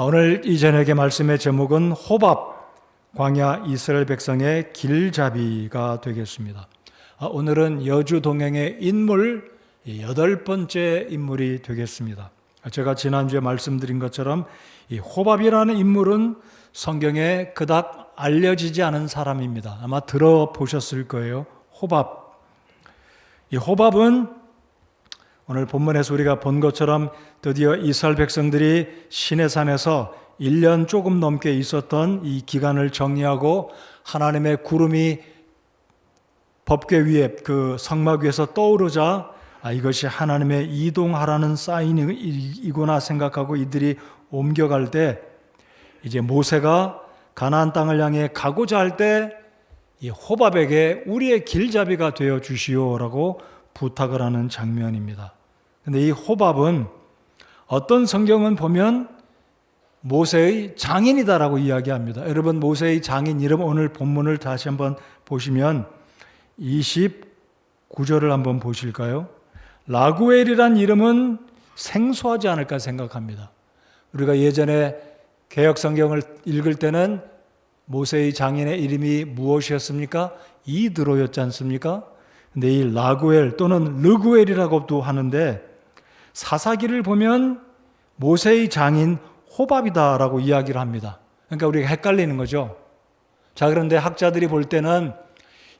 오늘 이 저녁의 말씀의 제목은 호밥, 광야 이스라엘 백성의 길잡이가 되겠습니다. 오늘은 여주 동행의 인물 8번째 인물이 되겠습니다. 제가 지난주에 말씀드린 것처럼 이 호밥이라는 인물은 성경에 그닥 알려지지 않은 사람입니다. 아마 들어보셨을 거예요. 호밥. 이 호밥은 오늘 본문에서 우리가 본 것처럼 드디어 이스라엘 백성들이 시내산에서 1년 조금 넘게 있었던 이 기간을 정리하고 하나님의 구름이 법궤 위에 그 성막 위에서 떠오르자 이것이 하나님의 이동하라는 사인이구나 생각하고 이들이 옮겨갈 때 이제 모세가 가나안 땅을 향해 가고자 할 때 이 호밥에게 우리의 길잡이가 되어 주시오라고 부탁을 하는 장면입니다. 근데 이 호밥은 어떤 성경은 보면 모세의 장인이다라고 이야기합니다. 여러분 모세의 장인 이름 오늘 본문을 다시 한번 보시면 29절을 한번 보실까요? 라구엘이란 이름은 생소하지 않을까 생각합니다. 우리가 예전에 개역 성경을 읽을 때는 모세의 장인의 이름이 무엇이었습니까? 이드로였지 않습니까? 근데 이 라구엘 또는 르구엘이라고도 하는데 사사기를 보면 모세의 장인 호밥이다라고 이야기를 합니다. 그러니까 우리가 헷갈리는 거죠. 자, 그런데 학자들이 볼 때는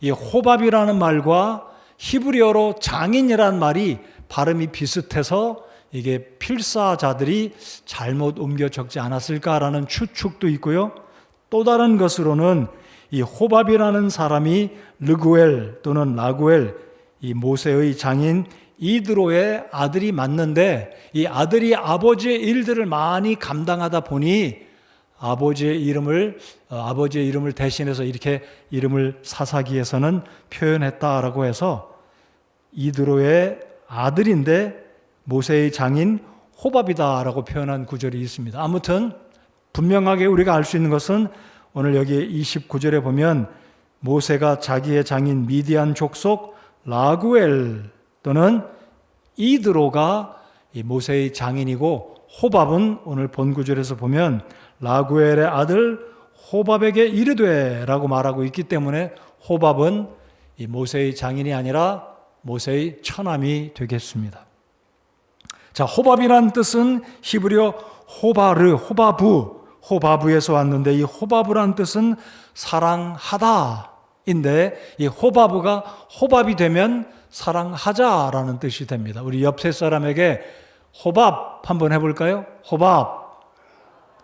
이 호밥이라는 말과 히브리어로 장인이라는 말이 발음이 비슷해서 이게 필사자들이 잘못 옮겨 적지 않았을까라는 추측도 있고요. 또 다른 것으로는 이 호밥이라는 사람이 르구엘 또는 라구엘 이 모세의 장인 이드로의 아들이 맞는데 이 아들이 아버지의 일들을 많이 감당하다 보니 아버지의 이름을 대신해서 이렇게 이름을 사사기에서는 표현했다라고 해서 이드로의 아들인데 모세의 장인 호밥이다라고 표현한 구절이 있습니다. 아무튼 분명하게 우리가 알 수 있는 것은 오늘 여기 29절에 보면 모세가 자기의 장인 미디안 족속 라구엘 또는 이드로가 모세의 장인이고 호밥은 오늘 본 구절에서 보면 라구엘의 아들 호밥에게 이르되 라고 말하고 있기 때문에 호밥은 모세의 장인이 아니라 모세의 처남이 되겠습니다. 자, 호밥이란 뜻은 히브리어 호바르, 호바부에서 왔는데 이 호바부란 뜻은 사랑하다인데 이 호바부가 호밥이 되면 사랑하자라는 뜻이 됩니다. 우리 옆에 사람에게 호밥 한번 해볼까요? 호밥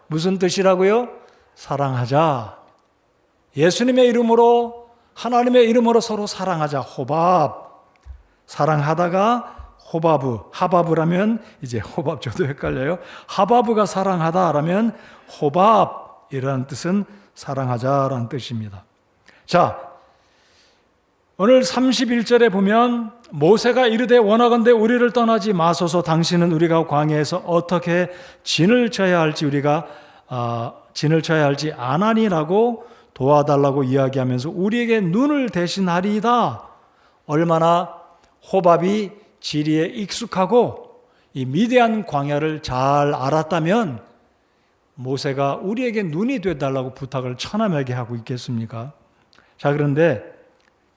무슨 뜻이라고요? 사랑하자. 예수님의 이름으로 하나님의 이름으로 서로 사랑하자. 호밥. 사랑하다가 호바부, 하바부라면 이제 호밥 저도 헷갈려요. 하바부가 사랑하다라면 호밥이라는 뜻은 사랑하자라는 뜻입니다. 자, 오늘 31절에 보면 모세가 이르되 원하건대 우리를 떠나지 마소서 당신은 우리가 광야에서 어떻게 진을 쳐야 할지 진을 쳐야 할지 아나니라고 도와달라고 이야기하면서 우리에게 눈을 대신하리이다. 얼마나 호밥이 지리에 익숙하고 이 미디안 광야를 잘 알았다면 모세가 우리에게 눈이 되달라고 부탁을 처남에게 하고 있겠습니까? 자, 그런데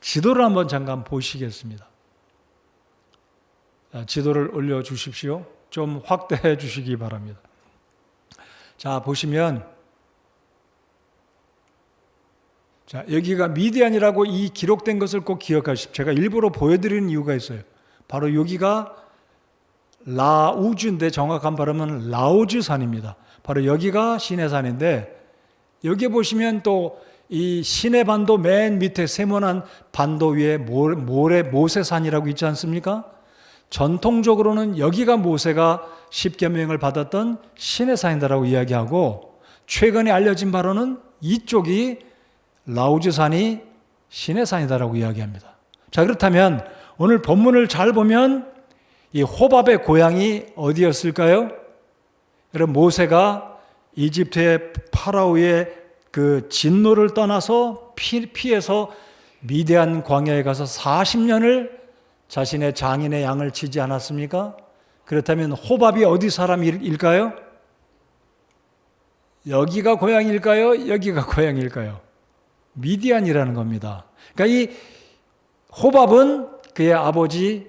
지도를 한번 잠깐 보시겠습니다. 지도를 올려주십시오. 좀 확대해 주시기 바랍니다. 자, 보시면 자, 여기가 미디안이라고 이 기록된 것을 꼭 기억하십시오. 제가 일부러 보여드리는 이유가 있어요. 바로 여기가 라우즈인데 정확한 발음은 라우즈산입니다. 바로 여기가 시내산인데 여기 보시면 또 이 시내반도 맨 밑에 세모난 반도 위에 모세산이라고 있지 않습니까? 전통적으로는 여기가 모세가 십계명을 받았던 시내산이다라고 이야기하고 최근에 알려진 바로는 이쪽이 라우즈산이 시내산이다라고 이야기합니다. 자, 그렇다면 오늘 본문을 잘 보면 이 호밥의 고향이 어디였을까요? 여러분 모세가 이집트의 파라오의 그 진노를 떠나서 피해서 미디안 광야에 가서 40년을 자신의 장인의 양을 치지 않았습니까? 그렇다면 호밥이 어디 사람일까요? 여기가 고향일까요? 여기가 고향일까요? 미디안이라는 겁니다. 그러니까 이 호밥은 그의 아버지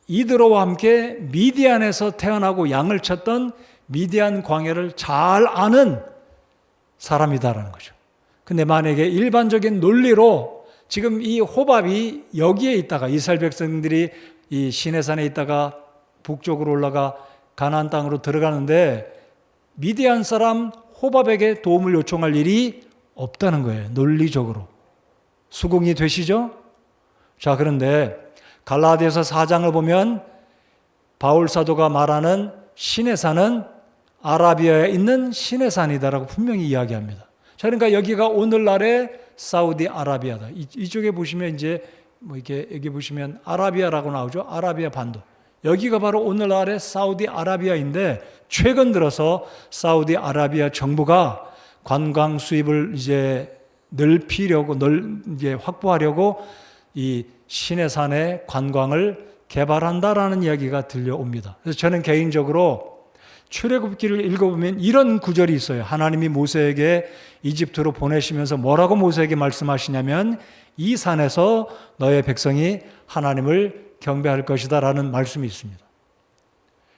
이드로와 함께 미디안에서 태어나고 양을 쳤던 미디안 광야를 잘 아는 사람이다라는 거죠. 근데 만약에 일반적인 논리로 지금 이 호밥이 여기에 있다가 이스라엘 백성들이 이 시내산에 있다가 북쪽으로 올라가 가나안 땅으로 들어가는데 미디안 사람 호밥에게 도움을 요청할 일이 없다는 거예요. 논리적으로. 수긍이 되시죠? 자, 그런데 갈라디아서 4장을 보면 바울 사도가 말하는 시내산은 아라비아에 있는 시내산이다라고 분명히 이야기합니다. 자, 그러니까 여기가 오늘날의 사우디아라비아다. 이쪽에 보시면 이제 뭐 이렇게 여기 보시면 아라비아라고 나오죠. 아라비아 반도. 여기가 바로 오늘날의 사우디아라비아인데 최근 들어서 사우디아라비아 정부가 관광 수입을 이제 넓히려고 이제 확보하려고 이 시내산의 관광을 개발한다라는 이야기가 들려옵니다. 그래서 저는 개인적으로 출애굽기를 읽어보면 이런 구절이 있어요. 하나님이 모세에게 이집트로 보내시면서 뭐라고 모세에게 말씀하시냐면 이 산에서 너의 백성이 하나님을 경배할 것이다 라는 말씀이 있습니다.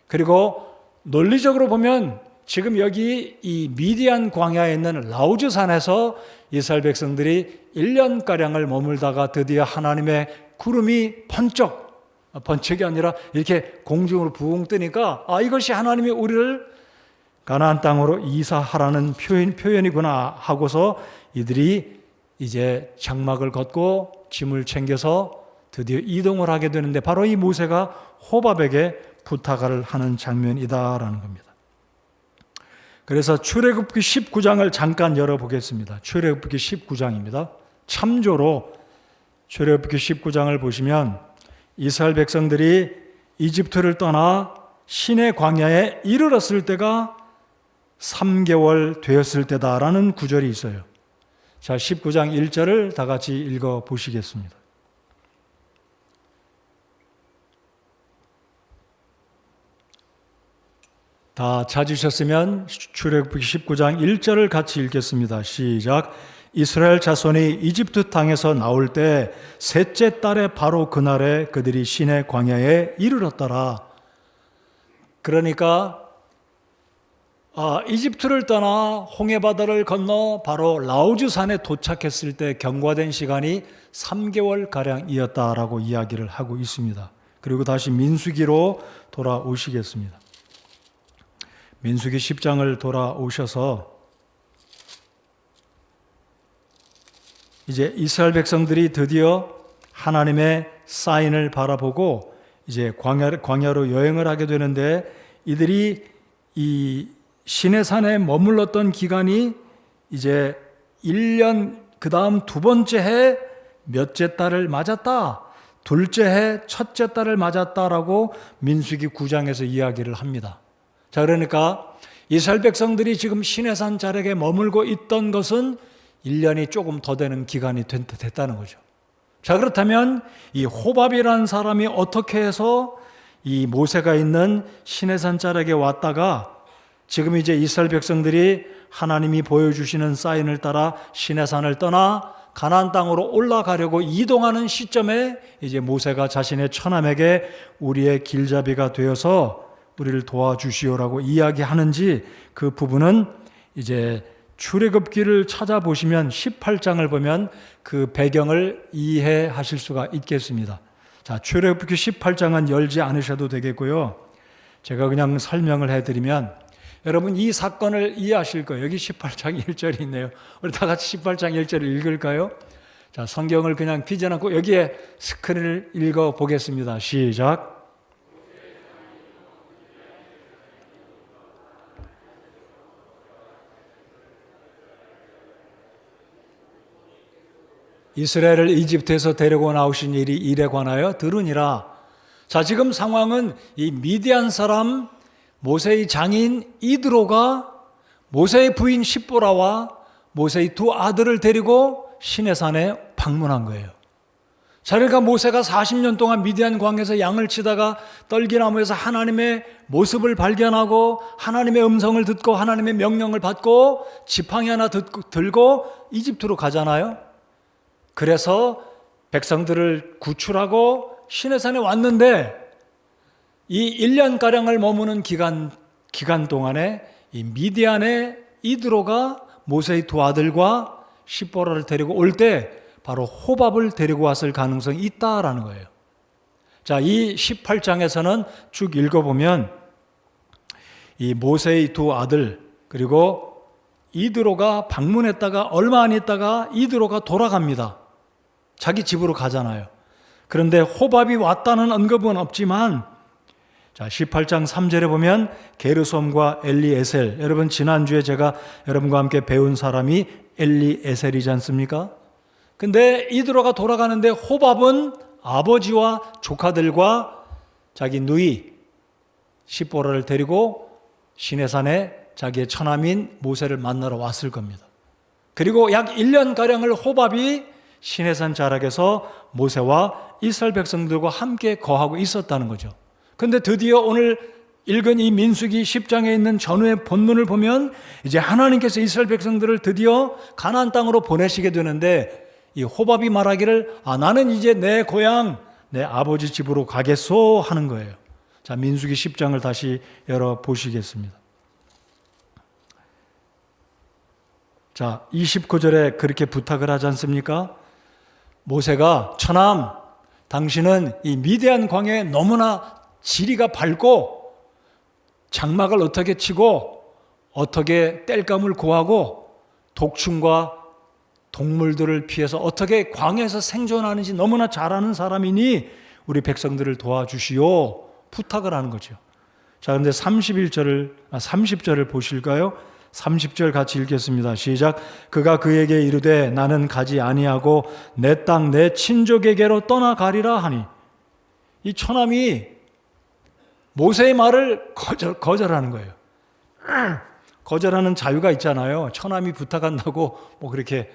그리고 논리적으로 보면 지금 여기 이 미디안 광야에 있는 라우즈 산에서 이스라엘 백성들이 1년가량을 머물다가 드디어 하나님의 구름이 번쩍이 아니라 이렇게 공중으로 부웅 뜨니까 이것이 하나님이 우리를 가나안 땅으로 이사하라는 표현이구나 하고서 이들이 이제 장막을 걷고 짐을 챙겨서 드디어 이동을 하게 되는데 바로 이 모세가 호밥에게 부탁을 하는 장면이다라는 겁니다. 그래서 출애굽기 19장을 잠깐 열어보겠습니다. 출애굽기 19장입니다. 참조로 출애굽기 19장을 보시면 이스라엘 백성들이 이집트를 떠나 시내 광야에 이르렀을 때가 3개월 되었을 때다라는 구절이 있어요. 자, 19장 1절을 다 같이 읽어 보시겠습니다. 다 찾으셨으면 출애굽기 19장 1절을 같이 읽겠습니다. 시작. 이스라엘 자손이 이집트 땅에서 나올 때 셋째 달에 바로 그날에 그들이 시내 광야에 이르렀더라. 그러니까 이집트를 떠나 홍해바다를 건너 바로 라우즈 산에 도착했을 때 경과된 시간이 3개월가량이었다라고 이야기를 하고 있습니다. 그리고 다시 민수기로 돌아오시겠습니다. 민수기 10장을 돌아오셔서 이제 이스라엘 백성들이 드디어 하나님의 사인을 바라보고 이제 광야로 여행을 하게 되는데 이들이 이 시내산에 머물렀던 기간이 이제 1년 그 다음 두 번째 해 몇째 달을 맞았다. 둘째 해 첫째 달을 맞았다라고 민수기 9장에서 이야기를 합니다. 자, 그러니까 이스라엘 백성들이 지금 시내산 자락에 머물고 있던 것은 1년이 조금 더 되는 기간이 됐다는 거죠. 자, 그렇다면 이 호밥이라는 사람이 어떻게 해서 이 모세가 있는 시내산 자락에 왔다가 지금 이제 이스라엘 백성들이 하나님이 보여주시는 사인을 따라 시내산을 떠나 가나안 땅으로 올라가려고 이동하는 시점에 이제 모세가 자신의 처남에게 우리의 길잡이가 되어서 우리를 도와주시오라고 이야기하는지 그 부분은 이제 출애굽기를 찾아보시면 18장을 보면 그 배경을 이해하실 수가 있겠습니다. 자, 출애굽기 18장은 열지 않으셔도 되겠고요. 제가 그냥 설명을 해드리면 여러분 이 사건을 이해하실 거예요. 여기 18장 1절이 있네요. 우리 다 같이 18장 1절을 읽을까요? 자, 성경을 그냥 펴져놓고 여기에 스크린을 읽어보겠습니다. 시작. 이스라엘을 이집트에서 데리고 나오신 일에 관하여 들으니라. 자, 지금 상황은 이 미디안 사람 모세의 장인 이드로가 모세의 부인 십보라와 모세의 두 아들을 데리고 시내산에 방문한 거예요. 자, 그러니까 모세가 40년 동안 미디안 광야에서 양을 치다가 떨기나무에서 하나님의 모습을 발견하고 하나님의 음성을 듣고 하나님의 명령을 받고 지팡이 하나 들고 이집트로 가잖아요. 그래서 백성들을 구출하고 시내산에 왔는데 이 1년가량을 머무는 기간 동안에 이 미디안의 이드로가 모세의 두 아들과 십보라를 데리고 올 때 바로 호밥을 데리고 왔을 가능성이 있다라는 거예요. 자, 이 18장에서는 쭉 읽어보면 이 모세의 두 아들 그리고 이드로가 방문했다가 얼마 안 있다가 이드로가 돌아갑니다. 자기 집으로 가잖아요. 그런데 호밥이 왔다는 언급은 없지만 자, 18장 3절에 보면 게르솜과 엘리에셀, 여러분 지난주에 제가 여러분과 함께 배운 사람이 엘리에셀이지 않습니까? 근데 이드로가 돌아가는데 호밥은 아버지와 조카들과 자기 누이 십보라를 데리고 시내산에 자기의 처남인 모세를 만나러 왔을 겁니다. 그리고 약 1년가량을 호밥이 시내산 자락에서 모세와 이스라엘 백성들과 함께 거하고 있었다는 거죠. 근데 드디어 오늘 읽은 이 민수기 10장에 있는 전후의 본문을 보면 이제 하나님께서 이스라엘 백성들을 드디어 가나안 땅으로 보내시게 되는데 이 호밥이 말하기를 나는 이제 내 고향 내 아버지 집으로 가겠소 하는 거예요. 자, 민수기 10장을 다시 열어 보시겠습니다. 자, 29절에 그렇게 부탁을 하지 않습니까? 모세가 처남 당신은 이 미디안 광야에 너무나 지리가 밝고 장막을 어떻게 치고 어떻게 땔감을 고하고 독충과 동물들을 피해서 어떻게 광야에서 생존하는지 너무나 잘 아는 사람이니 우리 백성들을 도와주시오 부탁을 하는 거죠. 자, 그런데 30절을 보실까요? 30절 같이 읽겠습니다. 시작. 그가 그에게 이르되 나는 가지 아니하고 내 땅 내 친족에게로 떠나가리라 하니 이 처남이 모세의 말을 거절하는 거예요. 거절하는 자유가 있잖아요. 처남이 부탁한다고 뭐 그렇게.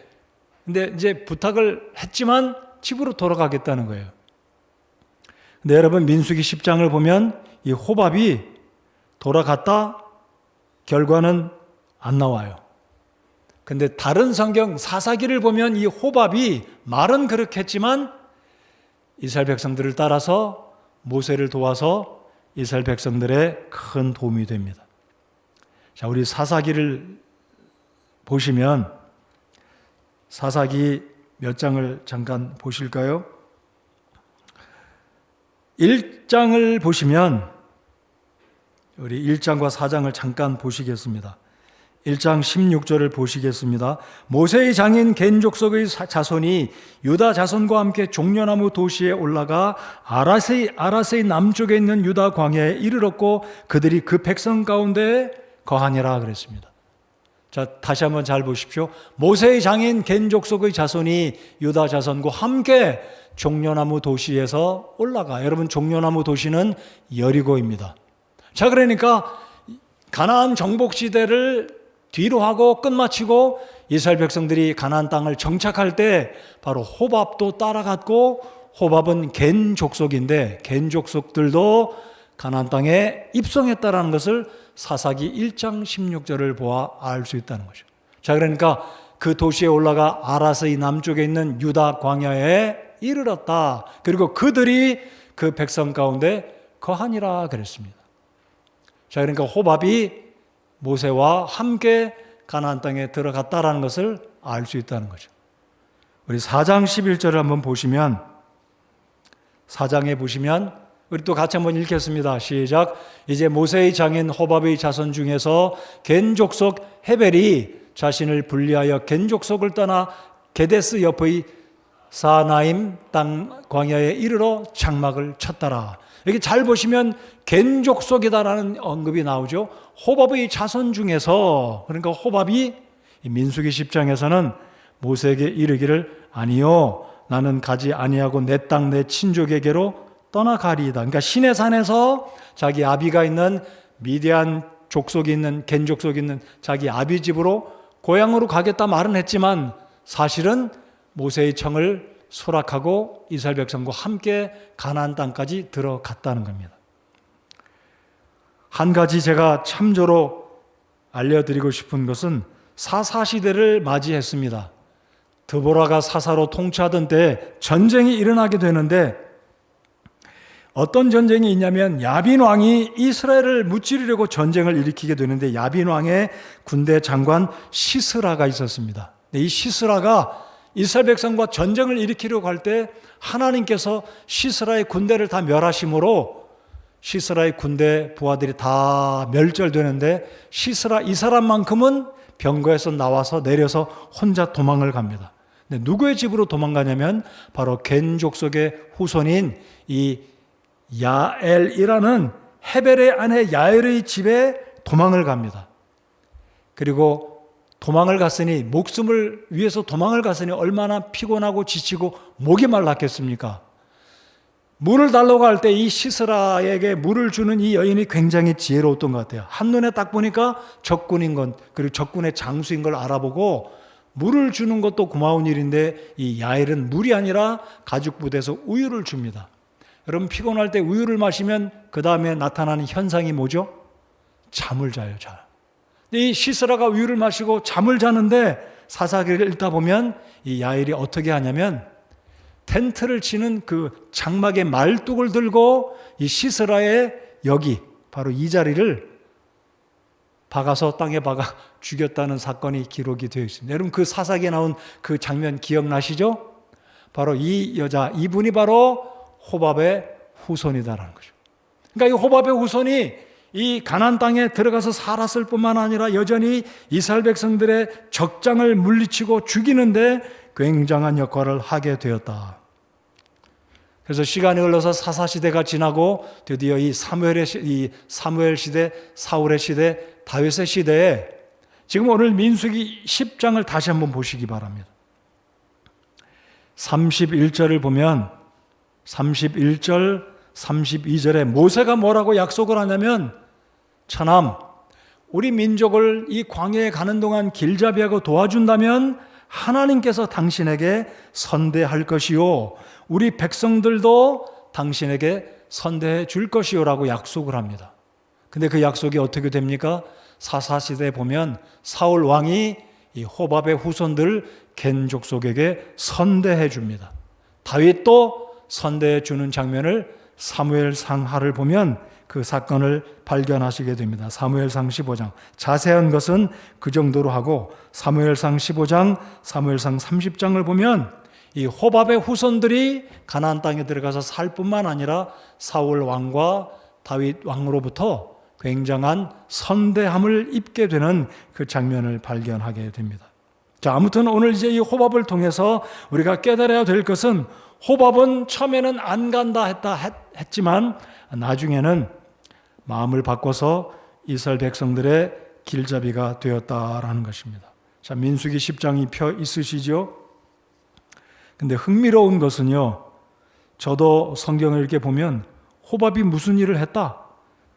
근데 이제 부탁을 했지만 집으로 돌아가겠다는 거예요. 근데 여러분 민수기 10장을 보면 이 호밥이 돌아갔다 결과는 안 나와요. 근데 다른 성경 사사기를 보면 이 호밥이 말은 그렇게 했지만 이스라엘 백성들을 따라서 모세를 도와서 이스라엘 백성들의 큰 도움이 됩니다. 자, 우리 사사기를 보시면 사사기 몇 장을 잠깐 보실까요? 1장을 보시면 우리 1장과 4장을 잠깐 보시겠습니다. 1장 16절을 보시겠습니다. 모세의 장인 겐 족속의 자손이 유다 자손과 함께 종려나무 도시에 올라가 아라스의 남쪽에 있는 유다 광야에 이르렀고 그들이 그 백성 가운데 거하니라 그랬습니다. 자, 다시 한번 잘 보십시오. 모세의 장인 겐 족속의 자손이 유다 자손과 함께 종려나무 도시에서 올라가. 여러분 종려나무 도시는 여리고입니다. 자, 그러니까 가나안 정복 시대를 뒤로 하고 끝마치고 이스라엘 백성들이 가나안 땅을 정착할 때 바로 호밥도 따라갔고 호밥은 겐 족속인데 겐 족속들도 가나안 땅에 입성했다라는 것을 사사기 1장 16절을 보아 알 수 있다는 거죠. 자, 그러니까 그 도시에 올라가 아라스의 남쪽에 있는 유다 광야에 이르렀다. 그리고 그들이 그 백성 가운데 거하니라 그랬습니다. 자, 그러니까 호밥이 모세와 함께 가나안 땅에 들어갔다라는 것을 알 수 있다는 거죠. 우리 4장 11절을 한번 보시면 4장에 보시면 우리 또 같이 한번 읽겠습니다. 시작. 이제 모세의 장인 호밥의 자손 중에서 겐 족속 헤벨이 자신을 분리하여 겐 족속을 떠나 게데스 옆의 사나임 땅 광야에 이르러 장막을 쳤더라. 여기 잘 보시면 겐 족속이다라는 언급이 나오죠. 호밥의 자손 중에서, 그러니까 호밥이 민수기 10장에서는 모세에게 이르기를 아니요 나는 가지 아니하고 내 땅 내 친족에게로 떠나가리이다. 그러니까 시내산에서 자기 아비가 있는 미디안 족속이 있는 겐 족속이 있는 자기 아비 집으로 고향으로 가겠다 말은 했지만 사실은 모세의 청을 수락하고 이스라엘 백성과 함께 가나안 땅까지 들어갔다는 겁니다. 한 가지 제가 참조로 알려드리고 싶은 것은 사사시대를 맞이했습니다. 드보라가 사사로 통치하던 때 전쟁이 일어나게 되는데 어떤 전쟁이 있냐면 야빈 왕이 이스라엘을 무찌르려고 전쟁을 일으키게 되는데 야빈 왕의 군대 장관 시스라가 있었습니다. 이 시스라가 이스라엘 백성과 전쟁을 일으키려고 할 때 하나님께서 시스라의 군대를 다 멸하심으로 시스라의 군대 부하들이 다 멸절되는데 시스라 이 사람만큼은 병거에서 나와서 내려서 혼자 도망을 갑니다. 근데 누구의 집으로 도망가냐면 바로 겐 족속의 후손인 이 야엘이라는 헤벨의 아내 야엘의 집에 도망을 갑니다. 그리고 도망을 갔으니 목숨을 위해서 도망을 갔으니 얼마나 피곤하고 지치고 목이 말랐겠습니까? 물을 달라고 할 때 이 시스라에게 물을 주는 이 여인이 굉장히 지혜로웠던 것 같아요. 한눈에 딱 보니까 적군인 것 그리고 적군의 장수인 걸 알아보고 물을 주는 것도 고마운 일인데 이 야엘은 물이 아니라 가죽 부대에서 우유를 줍니다. 여러분 피곤할 때 우유를 마시면 그 다음에 나타나는 현상이 뭐죠? 잠을 자요. 이 시스라가 우유를 마시고 잠을 자는데 사사기를 읽다 보면 이 야엘이 어떻게 하냐면 텐트를 치는 그 장막의 말뚝을 들고 이 시스라의 여기 바로 이 자리를 박아서 땅에 박아 죽였다는 사건이 기록이 되어 있습니다. 여러분 그 사사기에 나온 그 장면 기억나시죠? 바로 이 여자, 이분이 바로 호밥의 후손이다라는 거죠. 그러니까 이 호밥의 후손이 이 가나안 땅에 들어가서 살았을 뿐만 아니라 여전히 이스라엘 백성들의 적장을 물리치고 죽이는데 굉장한 역할을 하게 되었다. 그래서 시간이 흘러서 사사시대가 지나고 드디어 이 사무엘 시대, 사울의 시대, 다윗의 시대에 지금 오늘 민수기 10장을 다시 한번 보시기 바랍니다. 31절을 보면 31절, 32절에 모세가 뭐라고 약속을 하냐면 차남, 우리 민족을 이 광야에 가는 동안 길잡이하고 도와준다면 하나님께서 당신에게 선대할 것이요 우리 백성들도 당신에게 선대해 줄 것이요라고 약속을 합니다. 근데 그 약속이 어떻게 됩니까? 사사시대에 보면 사울 왕이 이 호밥의 후손들 겐 족속에게 선대해 줍니다. 다윗도 선대해 주는 장면을 사무엘상하를 보면 그 사건을 발견하시게 됩니다. 사무엘상 15장. 자세한 것은 그 정도로 하고 사무엘상 15장, 사무엘상 30장을 보면 이 호밥의 후손들이 가나안 땅에 들어가서 살 뿐만 아니라 사울 왕과 다윗 왕으로부터 굉장한 선대함을 입게 되는 그 장면을 발견하게 됩니다. 자, 아무튼 오늘 이제 이 호밥을 통해서 우리가 깨달아야 될 것은 호밥은 처음에는 안 간다 했지만 나중에는 마음을 바꿔서 이스라엘 백성들의 길잡이가 되었다라는 것입니다. 자, 민수기 10장이 펴 있으시죠? 근데 흥미로운 것은요, 저도 성경을 이렇게 보면 호밥이 무슨 일을 했다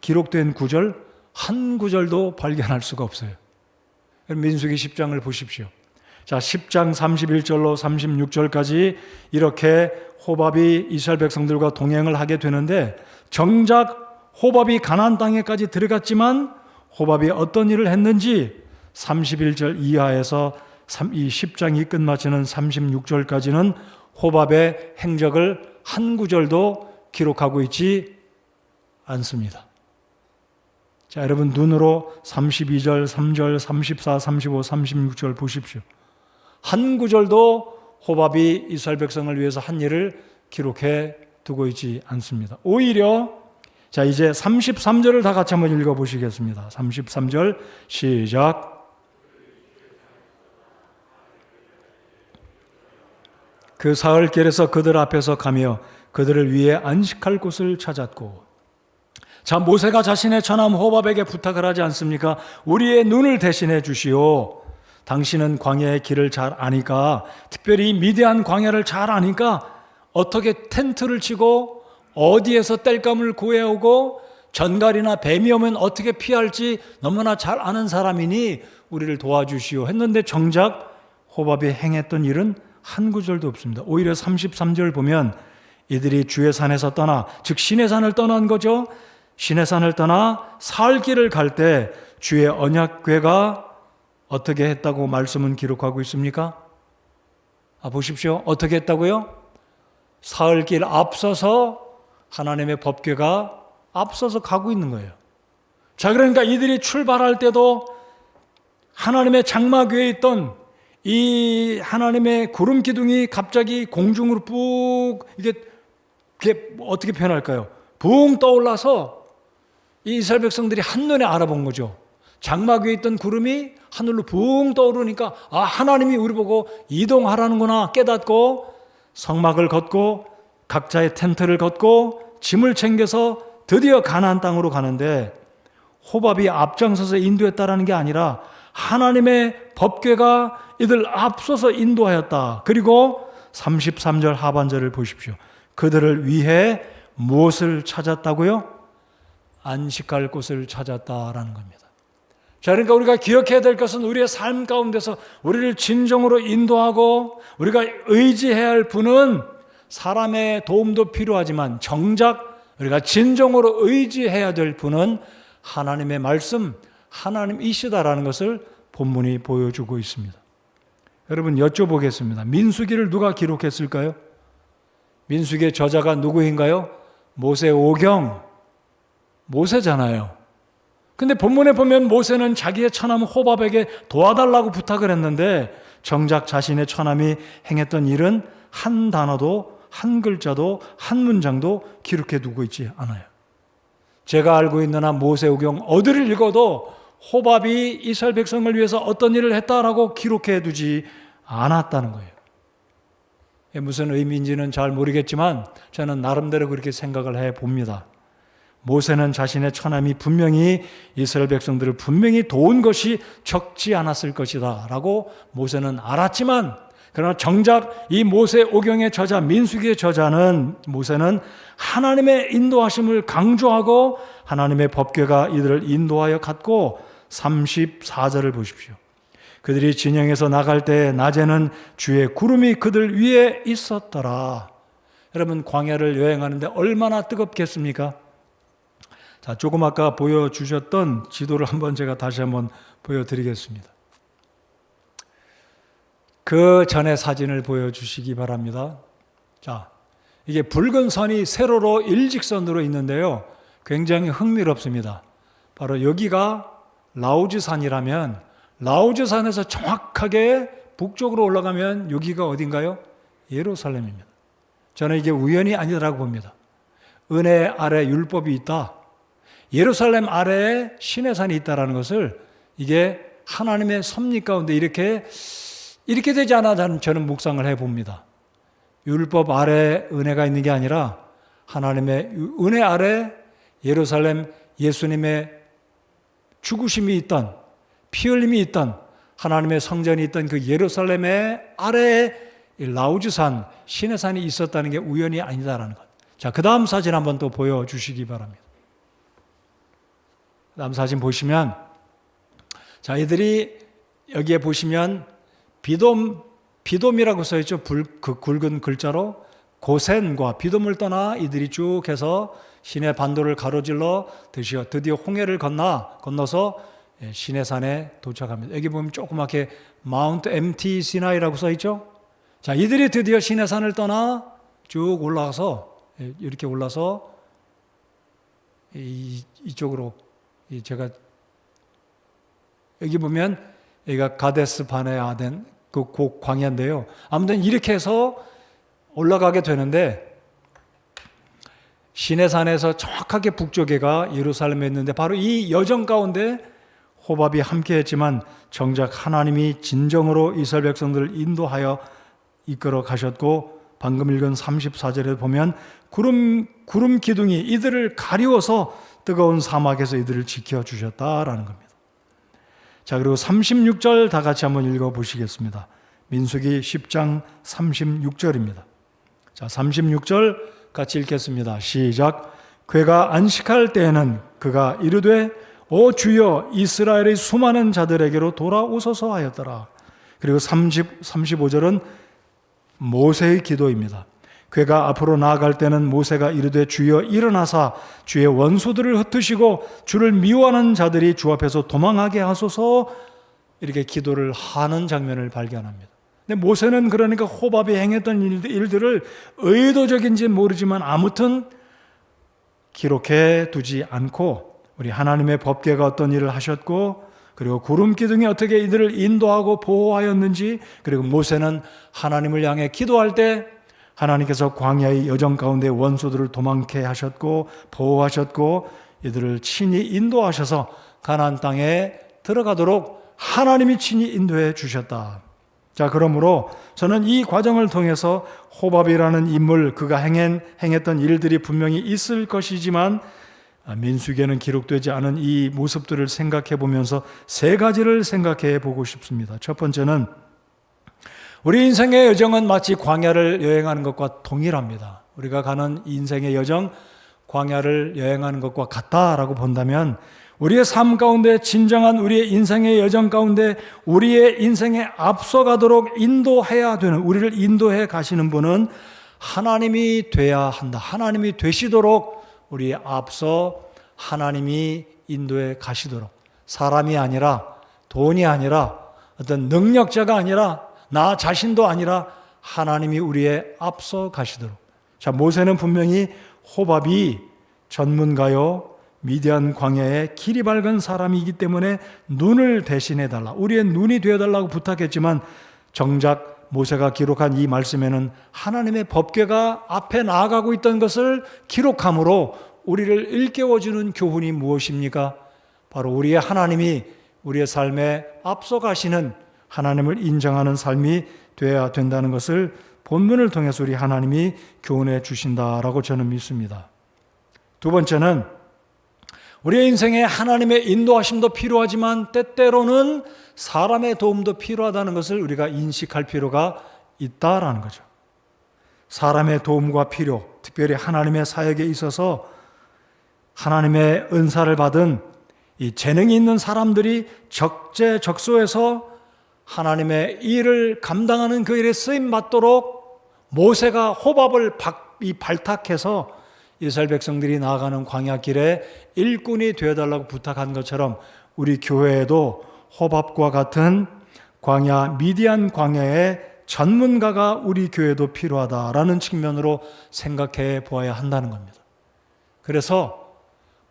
기록된 구절 한 구절도 발견할 수가 없어요. 민수기 10장을 보십시오. 자, 10장 31절로 36절까지 이렇게 호밥이 이스라엘 백성들과 동행을 하게 되는데 정작 호밥이 가나안 땅에까지 들어갔지만 호밥이 어떤 일을 했는지 31절 이하에서 이 10장이 끝마치는 36절까지는 호밥의 행적을 한 구절도 기록하고 있지 않습니다. 자, 여러분 눈으로 32절, 3절, 34, 35, 36절 보십시오. 한 구절도 호밥이 이스라엘 백성을 위해서 한 일을 기록해 두고 있지 않습니다. 오히려 자, 이제 33절을 다 같이 한번 읽어보시겠습니다. 33절 시작. 그 사흘길에서 그들 앞에서 가며 그들을 위해 안식할 곳을 찾았고. 자, 모세가 자신의 처남 호밥에게 부탁을 하지 않습니까? 우리의 눈을 대신해 주시오. 당신은 광야의 길을 잘 아니까, 특별히 미디안 광야를 잘 아니까 어떻게 텐트를 치고 어디에서 땔감을 구해오고 전갈이나 뱀이 오면 어떻게 피할지 너무나 잘 아는 사람이니 우리를 도와주시오 했는데 정작 호밥이 행했던 일은 한 구절도 없습니다. 오히려 33절 보면 이들이 주의 산에서 떠나, 즉 신의 산을 떠난 거죠. 신의 산을 떠나 사흘 길을 갈 때 주의 언약궤가 어떻게 했다고 말씀은 기록하고 있습니까? 보십시오. 어떻게 했다고요? 사흘 길 앞서서 하나님의 법궤가 앞서서 가고 있는 거예요. 자, 그러니까 이들이 출발할 때도 하나님의 장막 위에 있던 이 하나님의 구름 기둥이 갑자기 공중으로 푹 이게 어떻게 표현할까요? 붕 떠올라서 이 이스라엘 백성들이 한눈에 알아본 거죠. 장막 위에 있던 구름이 하늘로 붕 떠오르니까 하나님이 우리 보고 이동하라는구나 깨닫고 성막을 걷고 각자의 텐트를 걷고 짐을 챙겨서 드디어 가나안 땅으로 가는데 호밥이 앞장서서 인도했다라는 게 아니라 하나님의 법궤가 이들 앞서서 인도하였다. 그리고 33절 하반절을 보십시오. 그들을 위해 무엇을 찾았다고요? 안식할 곳을 찾았다라는 겁니다. 자, 그러니까 우리가 기억해야 될 것은 우리의 삶 가운데서 우리를 진정으로 인도하고 우리가 의지해야 할 분은 사람의 도움도 필요하지만 정작 우리가 진정으로 의지해야 될 분은 하나님의 말씀, 하나님이시다라는 것을 본문이 보여주고 있습니다. 여러분 여쭤보겠습니다. 민수기를 누가 기록했을까요? 민수기의 저자가 누구인가요? 모세오경, 모세잖아요. 근데 본문에 보면 모세는 자기의 처남 호밥에게 도와달라고 부탁을 했는데 정작 자신의 처남이 행했던 일은 한 단어도 한 글자도 한 문장도 기록해 두고 있지 않아요. 제가 알고 있는 한 모세오경 어디를 읽어도 호밥이 이스라엘 백성을 위해서 어떤 일을 했다라고 기록해 두지 않았다는 거예요. 무슨 의미인지는 잘 모르겠지만 저는 나름대로 그렇게 생각을 해봅니다. 모세는 자신의 처남이 분명히 이스라엘 백성들을 분명히 도운 것이 적지 않았을 것이다 라고 모세는 알았지만 그러나 정작 이 모세오경의 저자 민수기의 저자는 모세는 하나님의 인도하심을 강조하고 하나님의 법궤가 이들을 인도하여 갔고 34절을 보십시오. 그들이 진영에서 나갈 때 낮에는 주의 구름이 그들 위에 있었더라. 여러분 광야를 여행하는데 얼마나 뜨겁겠습니까? 자, 조금 아까 보여주셨던 지도를 한번 제가 다시 한번 보여드리겠습니다. 그 전에 사진을 보여주시기 바랍니다. 자, 이게 붉은 선이 세로로 일직선으로 있는데요. 굉장히 흥미롭습니다. 바로 여기가 라우즈산이라면 라우즈산에서 정확하게 북쪽으로 올라가면 여기가 어딘가요? 예루살렘입니다. 저는 이게 우연이 아니라고 봅니다. 은혜 아래 율법이 있다. 예루살렘 아래에 신의 산이 있다는 것을 이게 하나님의 섭리 가운데 이렇게 되지 않아 저는 묵상을 해봅니다. 율법 아래 은혜가 있는 게 아니라 하나님의 은혜 아래 예루살렘 예수님의 죽으심이 있던 피 흘림이 있던 하나님의 성전이 있던 그 예루살렘의 아래에 라우즈산 신의 산이 있었다는 게 우연이 아니다라는 것. 자, 그 다음 사진 한번 또 보여주시기 바랍니다. 그 다음 사진 보시면 자, 이들이 여기에 보시면 비돔이라고 써있죠. 그 굵은 글자로 고센과 비돔을 떠나 이들이 쭉 해서 신의 반도를 가로질러 드디어 홍해를 건너서 신의 산에 도착합니다. 여기 보면 조그맣게 마운트 MT 시나이라고 써있죠. 자, 이들이 드디어 신의 산을 떠나 쭉 올라가서 이렇게 올라서 이쪽으로 제가 여기 보면 여기가 가데스 바네아덴 그 광야인데요. 아무튼 이렇게 해서 올라가게 되는데 신의 산에서 정확하게 북쪽에가 예루살렘에 있는데 바로 이 여정 가운데 호밥이 함께 했지만 정작 하나님이 진정으로 이스라엘 백성들을 인도하여 이끌어 가셨고 방금 읽은 34절에 보면 구름 기둥이 이들을 가리워서 뜨거운 사막에서 이들을 지켜주셨다라는 겁니다. 자, 그리고 36절 다 같이 한번 읽어보시겠습니다. 민수기 10장 36절입니다. 자, 36절 같이 읽겠습니다. 시작. 궤가 안식할 때에는 그가 이르되 오 주여 이스라엘의 수많은 자들에게로 돌아오소서 하였더라. 그리고 35절은 모세의 기도입니다. 그가 앞으로 나아갈 때는 모세가 이르되 주여 일어나사 주의 원수들을 흩으시고 주를 미워하는 자들이 주 앞에서 도망하게 하소서, 이렇게 기도를 하는 장면을 발견합니다. 근데 모세는 그러니까 호밥이 행했던 일들을 의도적인지 모르지만 아무튼 기록해 두지 않고 우리 하나님의 법궤가 어떤 일을 하셨고, 그리고 구름 기둥이 어떻게 이들을 인도하고 보호하였는지, 그리고 모세는 하나님을 향해 기도할 때 하나님께서 광야의 여정 가운데 원수들을 도망케 하셨고 보호하셨고 이들을 친히 인도하셔서 가나안 땅에 들어가도록 하나님이 친히 인도해 주셨다. 자, 그러므로 저는 이 과정을 통해서 호밥이라는 인물, 그가 행했던 일들이 분명히 있을 것이지만 민수기에는 기록되지 않은 이 모습들을 생각해 보면서 세 가지를 생각해 보고 싶습니다. 첫 번째는 우리 인생의 여정은 마치 광야를 여행하는 것과 동일합니다. 우리가 가는 인생의 여정, 광야를 여행하는 것과 같다라고 본다면 우리의 삶 가운데, 진정한 우리의 인생의 여정 가운데 우리의 인생에 앞서가도록 인도해야 되는, 우리를 인도해 가시는 분은 하나님이 돼야 한다. 하나님이 되시도록 우리의 앞서 하나님이 인도해 가시도록, 사람이 아니라, 돈이 아니라, 어떤 능력자가 아니라, 나 자신도 아니라 하나님이 우리의 앞서 가시도록. 자, 모세는 분명히 호밥이 전문가요, 미디안 광야에 길이 밝은 사람이기 때문에 눈을 대신해 달라, 우리의 눈이 되어달라고 부탁했지만 정작 모세가 기록한 이 말씀에는 하나님의 법궤가 앞에 나아가고 있던 것을 기록함으로 우리를 일깨워주는 교훈이 무엇입니까? 바로 우리의 하나님이 우리의 삶에 앞서 가시는, 하나님을 인정하는 삶이 되어야 된다는 것을 본문을 통해서 우리 하나님이 교훈해 주신다라고 저는 믿습니다. 두 번째는 우리의 인생에 하나님의 인도하심도 필요하지만 때때로는 사람의 도움도 필요하다는 것을 우리가 인식할 필요가 있다라는 거죠. 사람의 도움과 필요, 특별히 하나님의 사역에 있어서 하나님의 은사를 받은 이 재능이 있는 사람들이 적재적소에서 하나님의 일을 감당하는 그 일에 쓰임 받도록 모세가 호밥을 발탁해서 이스라엘 백성들이 나아가는 광야 길에 일꾼이 되어달라고 부탁한 것처럼 우리 교회에도 호밥과 같은 광야, 미디안 광야의 전문가가 우리 교회도 필요하다라는 측면으로 생각해 보아야 한다는 겁니다. 그래서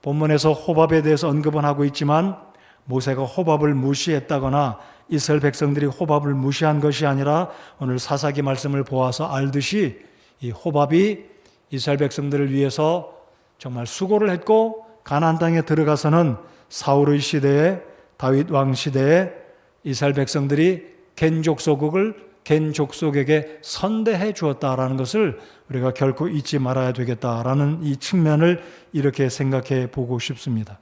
본문에서 호밥에 대해서 언급은 하고 있지만 모세가 호밥을 무시했다거나 이스라엘 백성들이 호밥을 무시한 것이 아니라 오늘 사사기 말씀을 보아서 알듯이 이 호밥이 이스라엘 백성들을 위해서 정말 수고를 했고 가나안 땅에 들어가서는 사울의 시대에, 다윗 왕 시대에 이스라엘 백성들이 겐 족속에게 선대해 주었다라는 것을 우리가 결코 잊지 말아야 되겠다라는 이 측면을 이렇게 생각해 보고 싶습니다.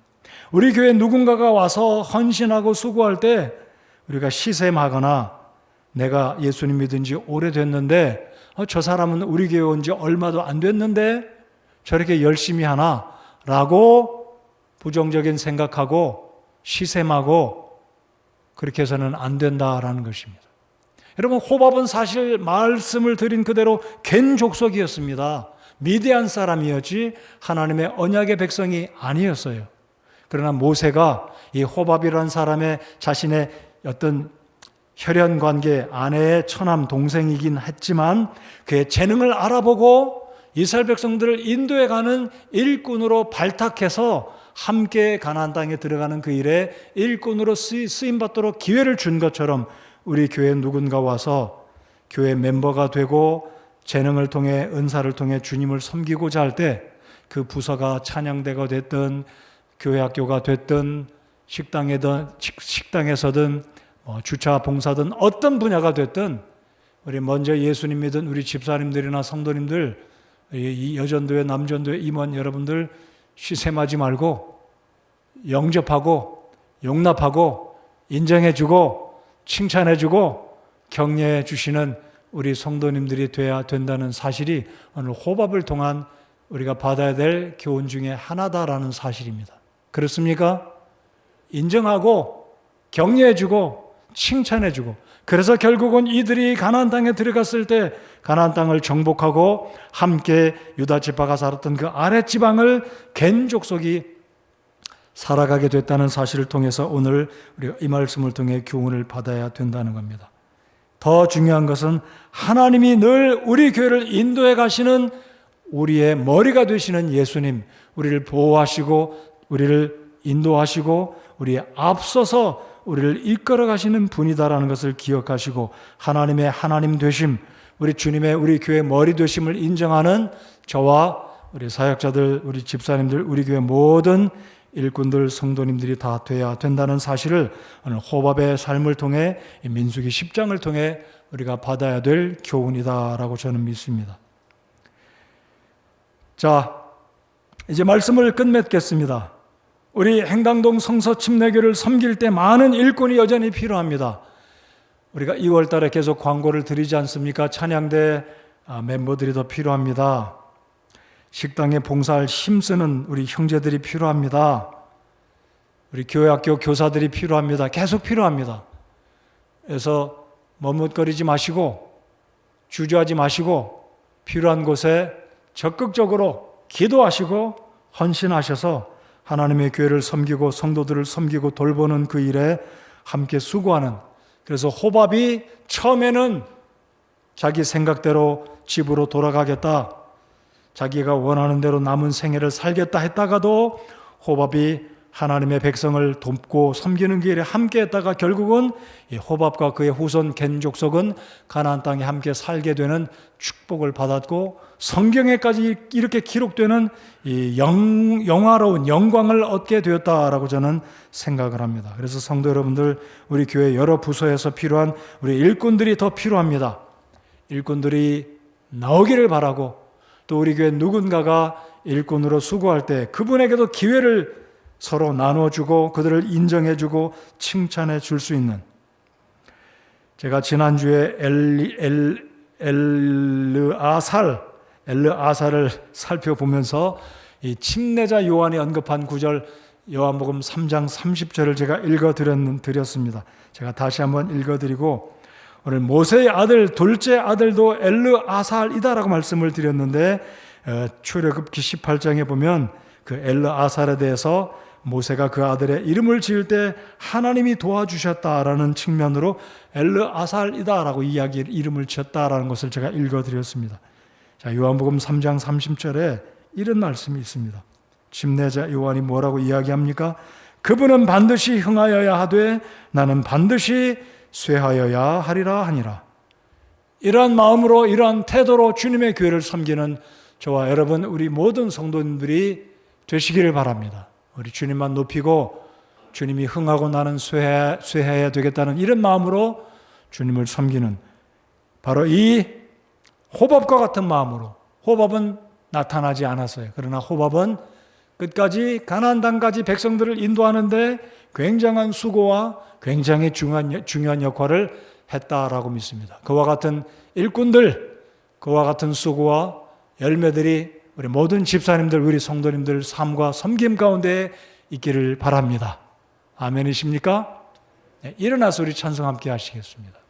우리 교회에 누군가가 와서 헌신하고 수고할 때 우리가 시샘하거나 내가 예수님 믿은 지 오래됐는데 저 사람은 우리 교회 온 지 얼마도 안 됐는데 저렇게 열심히 하나? 라고 부정적인 생각하고 시샘하고 그렇게 해서는 안 된다라는 것입니다. 여러분, 호밥은 사실 말씀을 드린 그대로 겐 족속이었습니다. 미디안 사람이었지 하나님의 언약의 백성이 아니었어요. 그러나 모세가 이 호밥이라는 사람의 자신의 어떤 혈연 관계, 아내의 처남 동생이긴 했지만 그의 재능을 알아보고 이스라엘 백성들을 인도해 가는 일꾼으로 발탁해서 함께 가나안 땅에 들어가는 그 일에 일꾼으로 쓰임 받도록 기회를 준 것처럼 우리 교회에 누군가 와서 교회 멤버가 되고 재능을 통해, 은사를 통해 주님을 섬기고자 할 때 그 부서가 찬양대가 됐든 교회 학교가 됐든 식당에서든 주차 봉사든 어떤 분야가 됐든 우리 먼저 예수님 믿은 우리 집사님들이나 성도님들, 이 여전도회, 남전도회 임원 여러분들 시샘하지 말고 영접하고 용납하고 인정해주고 칭찬해주고 격려해 주시는 우리 성도님들이 돼야 된다는 사실이 오늘 호밥을 통한 우리가 받아야 될 교훈 중에 하나다라는 사실입니다. 그렇습니까? 인정하고 격려해주고 칭찬해주고, 그래서 결국은 이들이 가나안 땅에 들어갔을 때 가나안 땅을 정복하고 함께 유다 지파가 살았던 그 아랫 지방을 겐 족속이 살아가게 됐다는 사실을 통해서 오늘 우리가 이 말씀을 통해 교훈을 받아야 된다는 겁니다. 더 중요한 것은 하나님이 늘 우리 교회를 인도해 가시는 우리의 머리가 되시는 예수님, 우리를 보호하시고 우리를 인도하시고 우리의 앞서서 우리를 이끌어 가시는 분이다라는 것을 기억하시고 하나님의 하나님 되심, 우리 주님의 우리 교회 머리 되심을 인정하는 저와 우리 사역자들, 우리 집사님들, 우리 교회 모든 일꾼들, 성도님들이 다 돼야 된다는 사실을 오늘 호밥의 삶을 통해 민수기 10장을 통해 우리가 받아야 될 교훈이다라고 저는 믿습니다. 자, 이제 말씀을 끝맺겠습니다. 우리 행당동 성서 침례교를 섬길 때 많은 일꾼이 여전히 필요합니다. 우리가 2월 달에 계속 광고를 드리지 않습니까? 찬양대 멤버들이 더 필요합니다. 식당에 봉사할 힘쓰는 우리 형제들이 필요합니다. 우리 교회학교 교사들이 필요합니다. 계속 필요합니다. 그래서 머뭇거리지 마시고 주저하지 마시고 필요한 곳에 적극적으로 기도하시고 헌신하셔서 하나님의 교회를 섬기고 성도들을 섬기고 돌보는 그 일에 함께 수고하는, 그래서 호밥이 처음에는 자기 생각대로 집으로 돌아가겠다, 자기가 원하는 대로 남은 생애를 살겠다 했다가도 호밥이 하나님의 백성을 돕고 섬기는 길에 함께 했다가 결국은 이 호밥과 그의 후손 겐 족속은 가나안 땅에 함께 살게 되는 축복을 받았고 성경에까지 이렇게 기록되는 이 영화로운 영광을 얻게 되었다라고 저는 생각을 합니다. 그래서 성도 여러분들, 우리 교회 여러 부서에서 필요한 우리 일꾼들이 더 필요합니다. 일꾼들이 나오기를 바라고, 또 우리 교회 누군가가 일꾼으로 수고할 때 그분에게도 기회를 서로 나눠주고 그들을 인정해주고 칭찬해 줄 수 있는, 제가 지난주에 엘르아살을 살펴보면서 이 침례자 요한이 언급한 구절 요한복음 3장 30절을 제가 읽어드렸습니다. 제가 다시 한번 읽어드리고, 오늘 모세의 아들 둘째 아들도 엘르아살이다라고 말씀을 드렸는데 출애굽기 18장에 보면 그 엘르아살에 대해서 모세가 그 아들의 이름을 지을 때 하나님이 도와주셨다라는 측면으로 엘르아살이다라고 이름을 지었다라는 것을 제가 읽어드렸습니다. 자, 요한복음 3장 30절에 이런 말씀이 있습니다. 침례자 요한이 뭐라고 이야기합니까? 그분은 반드시 흥하여야 하되 나는 반드시 쇠하여야 하리라 하니라. 이러한 마음으로, 이러한 태도로 주님의 교회를 섬기는 저와 여러분, 우리 모든 성도님들이 되시기를 바랍니다. 우리 주님만 높이고 주님이 흥하고 나는 쇠해야 되겠다는 이런 마음으로 주님을 섬기는, 바로 이 호밥과 같은 마음으로. 호밥은 나타나지 않았어요. 그러나 호밥은 끝까지 가나안 땅까지 백성들을 인도하는데 굉장한 수고와 굉장히 중요한 역할을 했다라고 믿습니다. 그와 같은 일꾼들, 그와 같은 수고와 열매들이 우리 모든 집사님들, 우리 성도님들 삶과 섬김 가운데 있기를 바랍니다. 아멘이십니까? 네, 일어나서 우리 찬송 함께 하시겠습니다.